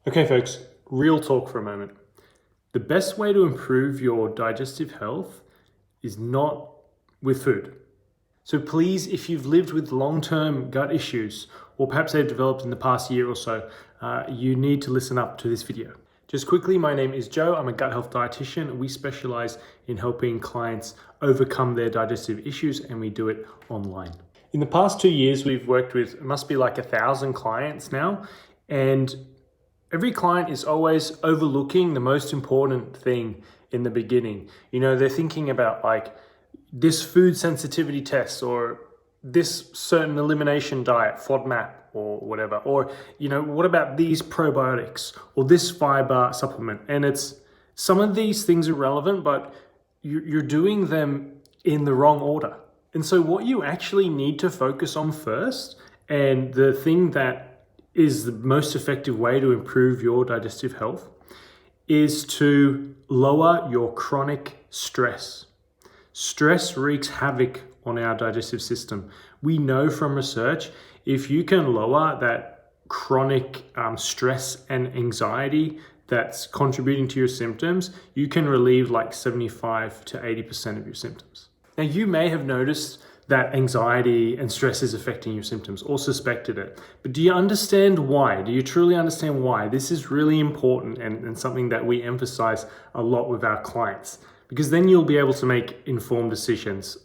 Okay folks, real talk for a moment. The best way to improve your digestive health is not with food. So please, if you've lived with long-term gut issues, or perhaps they've developed in the past year or so, you need to listen up to this video. Just quickly, my name is Joe. I'm a gut health dietitian. We specialize in helping clients overcome their digestive issues, and we do it online. In the past 2 years, we've worked with, it must be like 1,000 clients now, and every client is always overlooking the most important thing in the beginning. You know, they're thinking about like this food sensitivity test or this certain elimination diet, FODMAP or whatever, or, you know, what about these probiotics or this fiber supplement? And it's, some of these things are relevant, but you're doing them in the wrong order. And so what you actually need to focus on first, and the thing that is the most effective way to improve your digestive health, is to lower your chronic stress. Stress wreaks havoc on our digestive system. We know from research, if you can lower that chronic stress and anxiety that's contributing to your symptoms, you can relieve like 75 to 80% of your symptoms. Now, you may have noticed that anxiety and stress is affecting your symptoms or suspected it. But do you understand why? Do you truly understand why? This is really important and something that we emphasize a lot with our clients, because then you'll be able to make informed decisions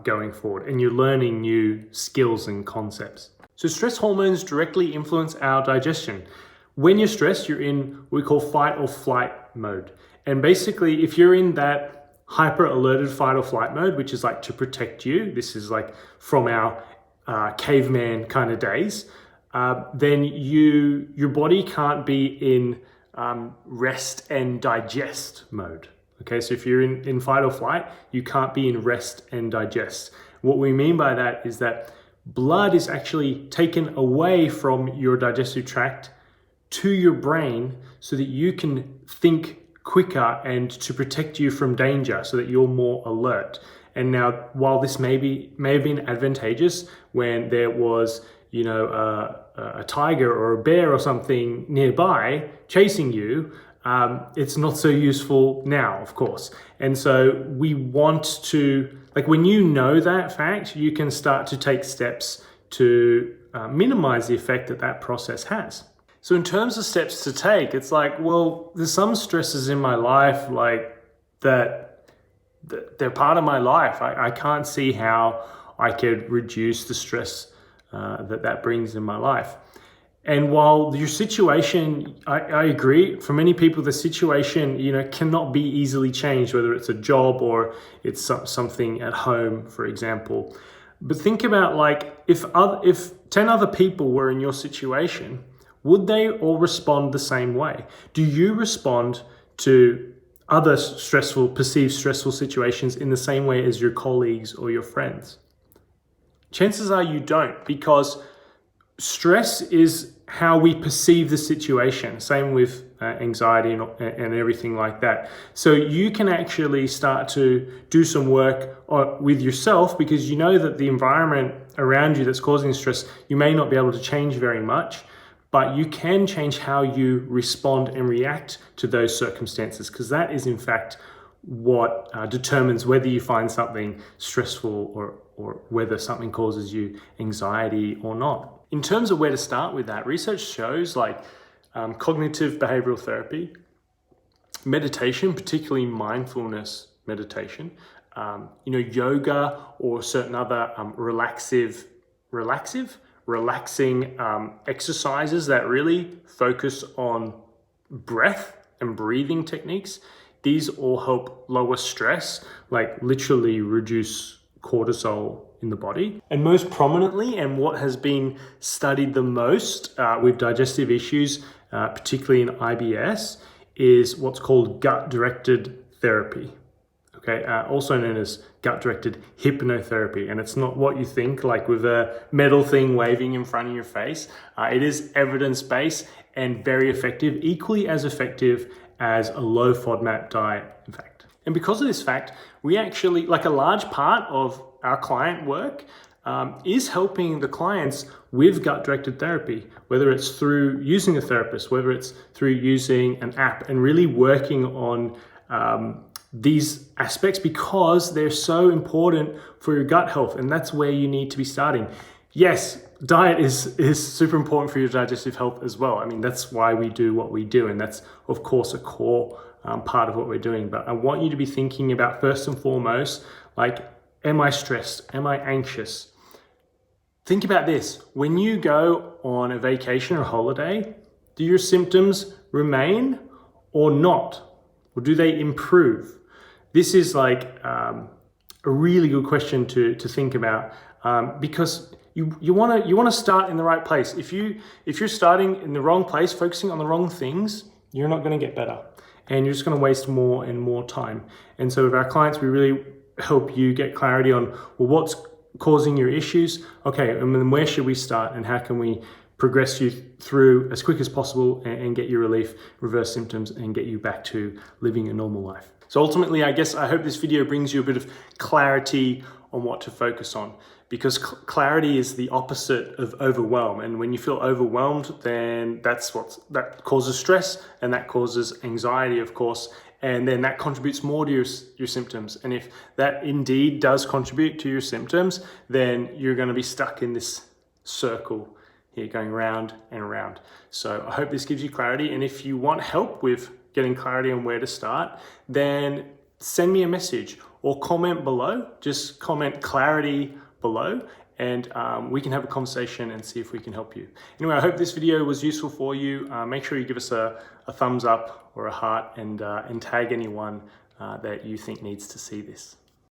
going forward, and you're learning new skills and concepts. So stress hormones directly influence our digestion. When you're stressed, you're in what we call fight or flight mode. And basically, if you're in that hyper alerted fight or flight mode, which is like to protect you, this is like from our caveman kind of days, then your body can't be in rest and digest mode. Okay, so if you're in fight or flight, you can't be in rest and digest. What we mean by that is that blood is actually taken away from your digestive tract to your brain so that you can think quicker and to protect you from danger, so that you're more alert. And now, while this may have been advantageous when there was, you know, a tiger or a bear or something nearby chasing you, it's not so useful now, of course. And so we want to, like, when you know that fact, you can start to take steps to minimize the effect that process has. So in terms of steps to take, it's like, well, there's some stresses in my life like that they're part of my life. I can't see how I could reduce the stress that brings in my life. And while your situation, I agree, for many people, the situation, you know, cannot be easily changed, whether it's a job or it's something at home, for example. But think about, like, if 10 other people were in your situation, would they all respond the same way? Do you respond to other perceived stressful situations in the same way as your colleagues or your friends? Chances are you don't, because stress is how we perceive the situation. Same with anxiety and everything like that. So you can actually start to do some work with yourself, because you know that the environment around you that's causing stress, you may not be able to change very much, but you can change how you respond and react to those circumstances, because that is in fact what determines whether you find something stressful or whether something causes you anxiety or not. In terms of where to start with that, research shows like cognitive behavioral therapy, meditation, particularly mindfulness meditation, yoga or certain other relaxing exercises that really focus on breath and breathing techniques. These all help lower stress, like literally reduce cortisol in the body. And most prominently, and what has been studied the most with digestive issues, particularly in IBS, is what's called gut-directed therapy. Okay, also known as gut-directed hypnotherapy. And it's not what you think, like with a metal thing waving in front of your face. It is evidence-based and very effective, equally as effective as a low FODMAP diet, in fact. And because of this fact, we actually, like a large part of our client work is helping the clients with gut-directed therapy, whether it's through using a therapist, whether it's through using an app, and really working on these aspects because they're so important for your gut health, and that's where you need to be starting. Yes, diet is super important for your digestive health as well. I mean, that's why we do what we do, and that's of course a core part of what we're doing. But I want you to be thinking about, first and foremost, like, am I stressed? Am I anxious? Think about this. When you go on a vacation or holiday, do your symptoms remain or not? Or do they improve? This is like a really good question to think about, because you want to start in the right place. If you're starting in the wrong place, focusing on the wrong things, you're not going to get better, and you're just going to waste more and more time. And so with our clients, we really help you get clarity on, well, what's causing your issues? Okay, and then where should we start, and how can we progress you through as quick as possible and get you relief, reverse symptoms, and get you back to living a normal life. So ultimately, I hope this video brings you a bit of clarity on what to focus on, because clarity is the opposite of overwhelm. And when you feel overwhelmed, then that causes stress, and that causes anxiety, of course, and then that contributes more to your symptoms. And if that indeed does contribute to your symptoms, then you're going to be stuck in this circle here, going round and round. So I hope this gives you clarity. And if you want help with getting clarity on where to start, then send me a message or comment below. Just comment clarity below, and we can have a conversation and see if we can help you. Anyway, I hope this video was useful for you. Make sure you give us a thumbs up or a heart, and tag anyone that you think needs to see this.